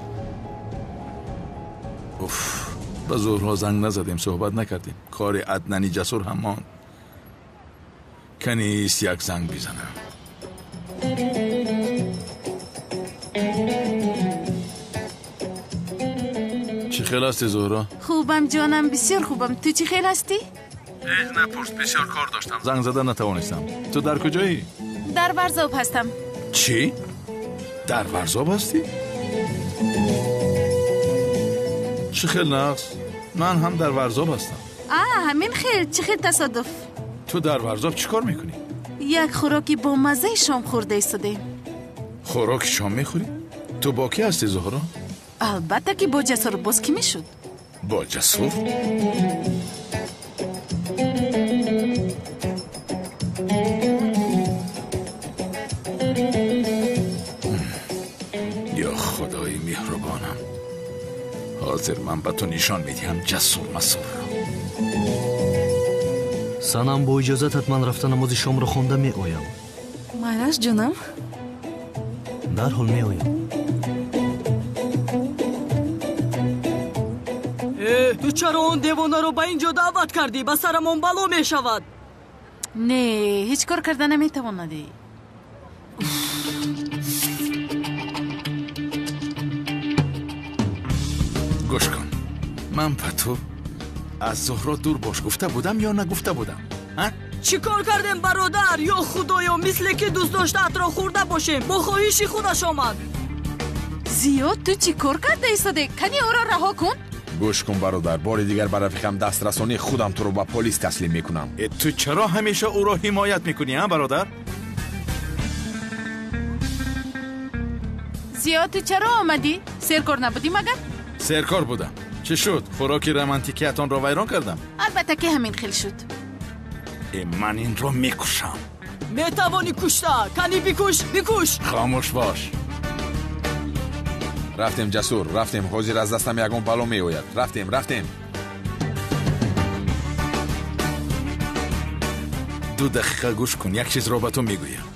уф, ба зӯрҳо занг назадем, суҳбат накардем. кори аднани ҷасур ҳам монд. канист як занг бизанам. чӣ хел ҳасти зӯҳра? хубам ҷонам, бисёр хубам. ту чӣ хел ҳастӣ? ҳеҷ напурс, бисёр кор доштам. занг зада натавонистам. ту дар куҷоӣ? дар варзоб ҳастам. чӣ? дар варзоб ҳастӣ? чӣ хел нағз? ман ҳам дар варзоб ҳастам. ҳамин хел. чӣ хел тасодуф? ту дар варзоб чӣ кор мекунӣ? як хӯроки бомаззаи шом хӯрда истодем. хӯроки шом мехӯрӣ? ту бо кӣ ҳастӣ зӯҳра? албатта ки бо ҷасур. боз кӣ мешуд? бо ҷасур? ё худои меҳрубонам, ҳозир ман ба ту нишон медиҳам ҷасур масурро. санам, бо иҷозатат ман рафта намози шомро хонда меоям. майлаш ҷонам. дарҳол меоям. ту чаро он девонаро ба ин ҷо даъват кардӣ? ба сарамон бало мешавад. не, ҳеҷ кор карда наметавонадӣ. гӯш кун, ман ба ту аз зӯҳро дур бош гуфта будам ё нагуфта будам? чӣ кор кардем бародар? ё худоё, мисле ки дӯстдоштаатро хӯрда бошем. бо хоҳиши худаш омад. зиёд, ту чӣ кор карда истоде? кани ӯро раҳо кун. гӯш кун бародар, бори дигар ба рафиқам дастрасонӣ, худам туро ба полис таслим мекунам. ту чаро ҳамеша ӯро ҳимоят мекунӣ, бародар? зиёд, ту чаро омадӣ? серкор набудӣ магар? серкор будам. чӣ шуд? хӯроки романтикиятонро вайрон кардам? албатта ки ҳамин хел шуд. ман инро мекушам. метавонӣ кушта. кани бикуш. хомӯш бош. рафтем ҷасур, рафтем. ҳозир аз дастам ягон бало меояд. рафтем. ду дақиқа гӯш кун, як чизро ба ту мегӯям.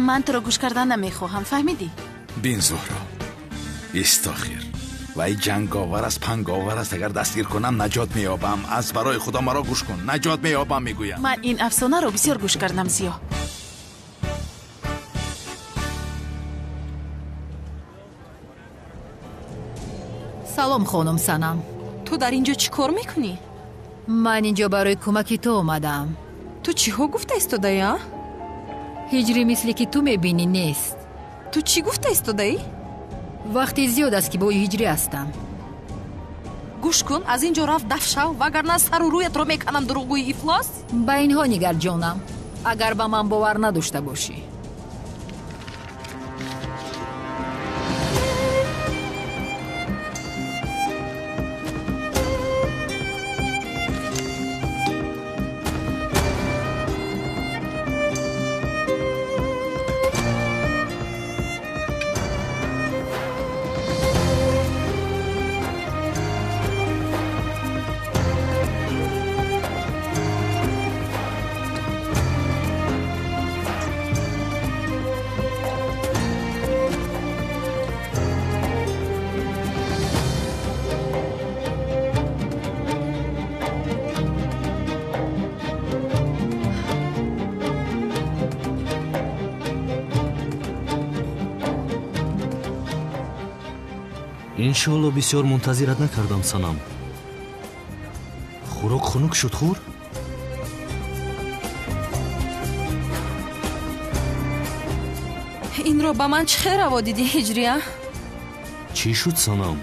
ман туро гӯш кардан намехоҳам, фаҳмидӣ? бин зӯҳро, истохир вай ҷанговар аст, панговар аст. агар дастгир кунам наҷот меёбам. аз барои худо маро гӯш кун, наҷот меёбам мегӯям. ман ин афсонаро бисёр гӯш кардам. зиё, салом хонум Санам. ту дар ин ҷо чӣ кор мекунӣ? ман ин ҷо барои кӯмаки ту омадам. ту чиҳо гуфта истодаӣ? ҳиҷрӣ мисли ки ту мебинӣ нест. ту чӣ гуфта истодаӣ? вақти зиёд аст ки бо ҳиҷрӣ ҳастам. гӯш кун, аз ин ҷо рафт дафт шав, вагарна сару рӯятро меканам дурӯғгӯи ифлос. ба инҳо нигар ҷонам, агар ба ман бовар надошта бошӣ. иншоалло бисёр мунтазират накардам санам. хӯрок хунук шуд хур? инро ба ман чӣ хел раво дидӣ ҳиҷрия? чӣ шуд санам?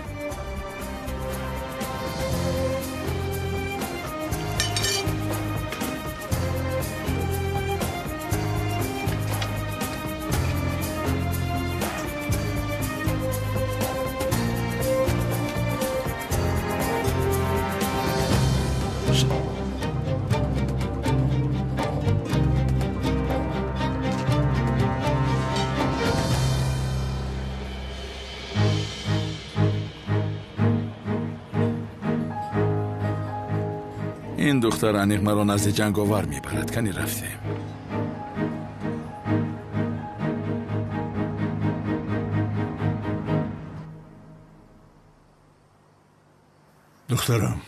این دختر انیق مرا نزد جنگاور میبرد. کنی رفتیم. دخترم،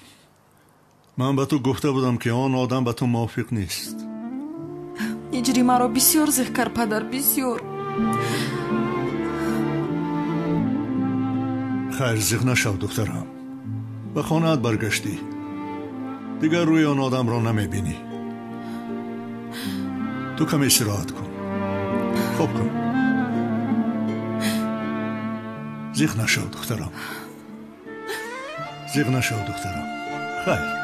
من به تو گفته بودم که آن آدم به تو موافق نیست. هجری مرا بسیار زخ کرد پدر، بسیار. خیر زخ نشو دخترم. به خانه‌ات برگشتی. دیگر روی آن آدم را نمیبینی. تو کمی استراحت کن. خوب کن. زخ نشو دخترم. زخ نشو دخترم. خیر.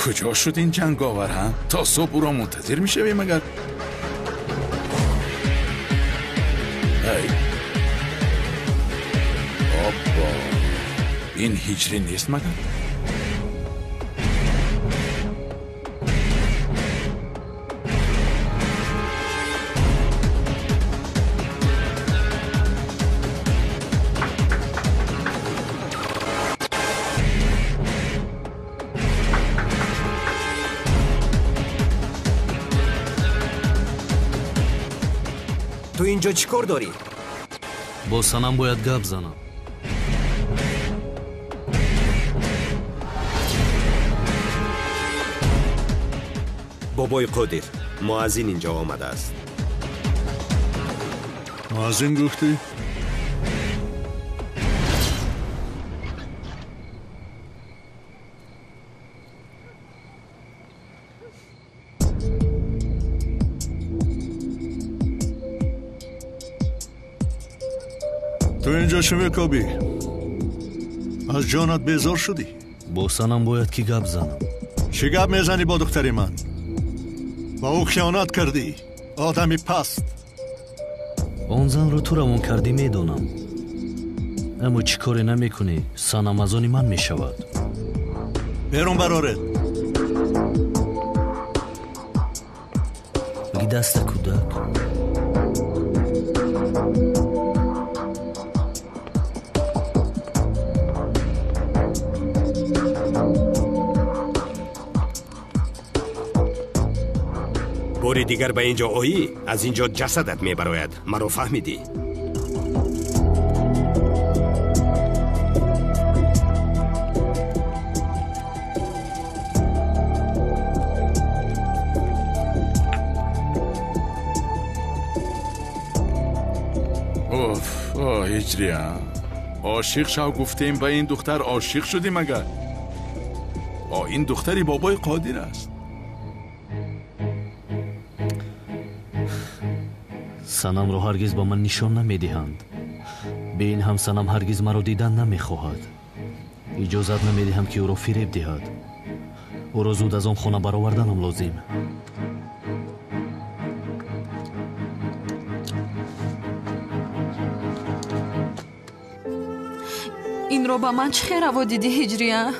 کجا شد این جنگاور ها؟ تا صبح او را منتظر می شویم مگر؟ ای بابا، این هجری نیست مگر؟ تو اینجا چی کار داری؟ با سنم باید گپ زنم. بابای قادر، مؤذن اینجا آمده است. مؤذن گفتی؟ تو اینجا چه میکابی؟ از جانت بیزار شدی؟ با سنم باید که گپ زنم. چه گپ میزنی با دختری من؟ با او خیانت کردی، آدمی پست. آن زن رو تو روان کردی میدونم، اما چی کاری نمی کنی؟ سنم از آنی من میشود. بیرون برارد. بگی دست کودک. باری دیگر به اینجا آیی، از اینجا جسدت میبراید. مرا فهمیدی؟ اوف، هجری ها؟ عاشق شو گفتیم به این دختر عاشق شدی مگر؟ این دختری بابای قادر است. سنم رو هرگز با من نشان نمیدهند. به این هم سنم هرگز مرا دیدن نمیخواهد. اجازت نمیدهم که او را فریب دهد. او را زود از آن خانه برآوردنم لازم. این رو با من چه خیر روا دیدی هجریه؟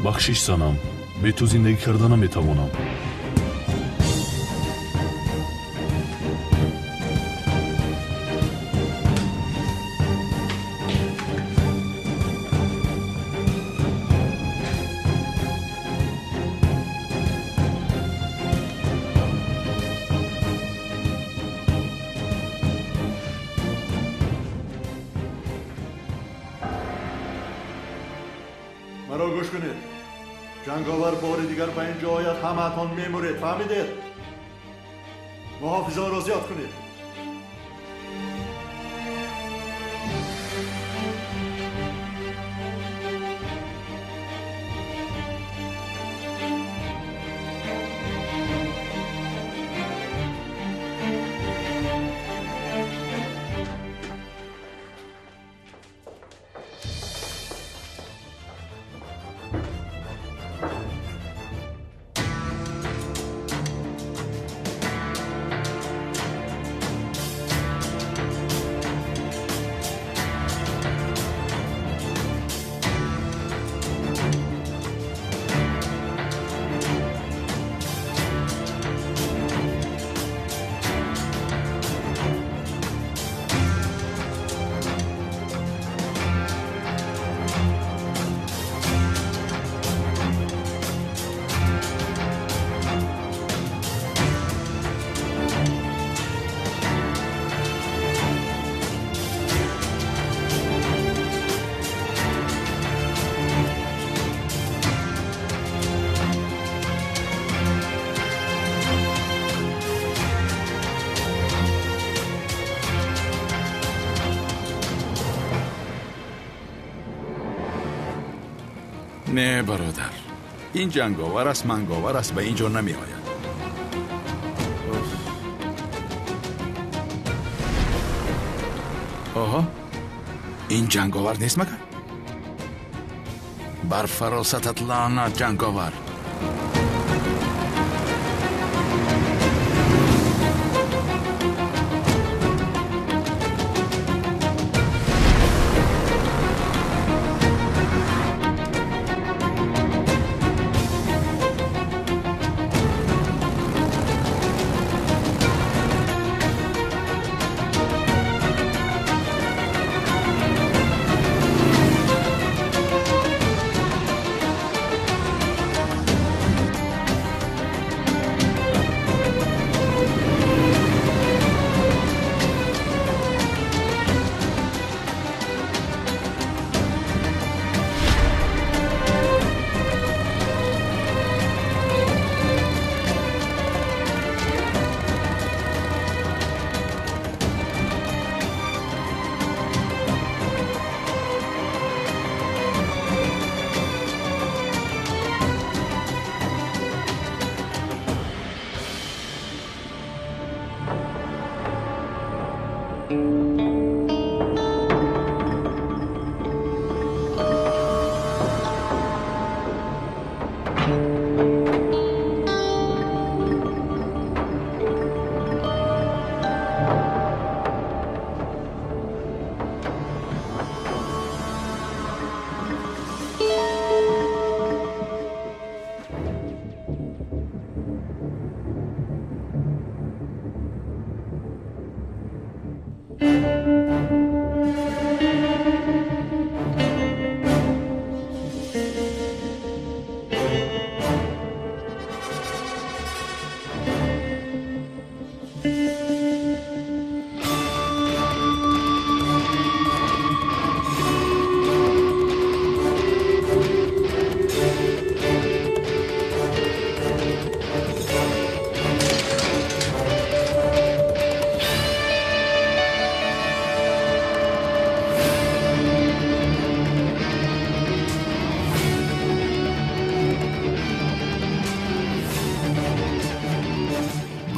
бахшиш санам, бе ту зиндагӣ карда наметавонам. مرا گوش کنید. جنگاور بار دیگر به اینجا آید همه‌تان می‌مرید. فهمیدید؟ محافظان را زیاد کنید. نه برادر، این جنگاور است منگاور است به اینجا نمی آید. آها، این جنگاور نیست مگر؟ بر فراستت لعنت جنگاور.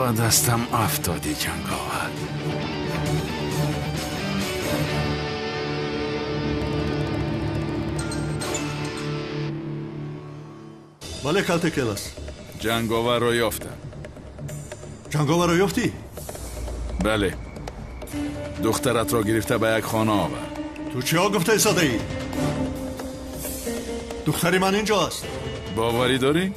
با دستم افتادی جنگاور. بله کلت کلاس. جنگاور رو یافتم. جنگاور رو یافتی؟ بله. دخترت را گرفته به یک خانه آورد. تو چیا گفته ایستاده ای؟ دختری من اینجاست. باوری داری؟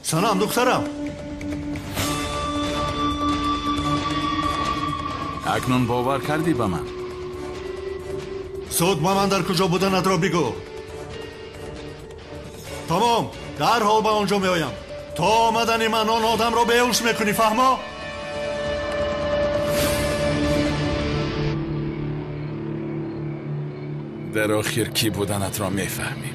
سنم دخترم. اکنون باور کردی به من؟ سود با من در کجا بودنت را بگو. تمام در حال به آنجا می آیم. تا آمدن من آن آدم را بیهوش میکنی، فهما؟ در آخر کی بودنت را میفهمی.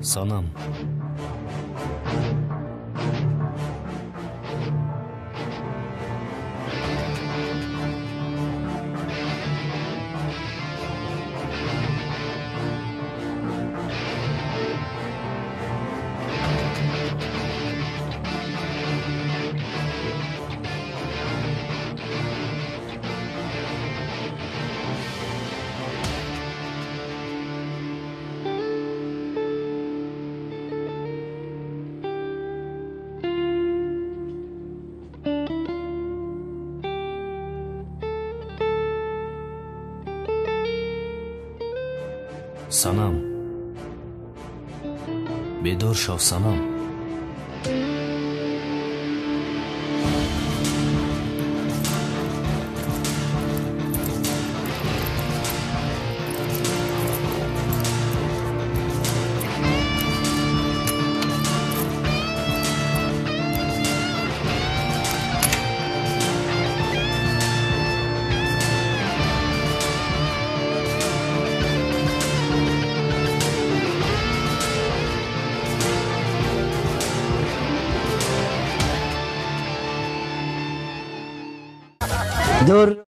سانم سانم بیدار شو سانم. دور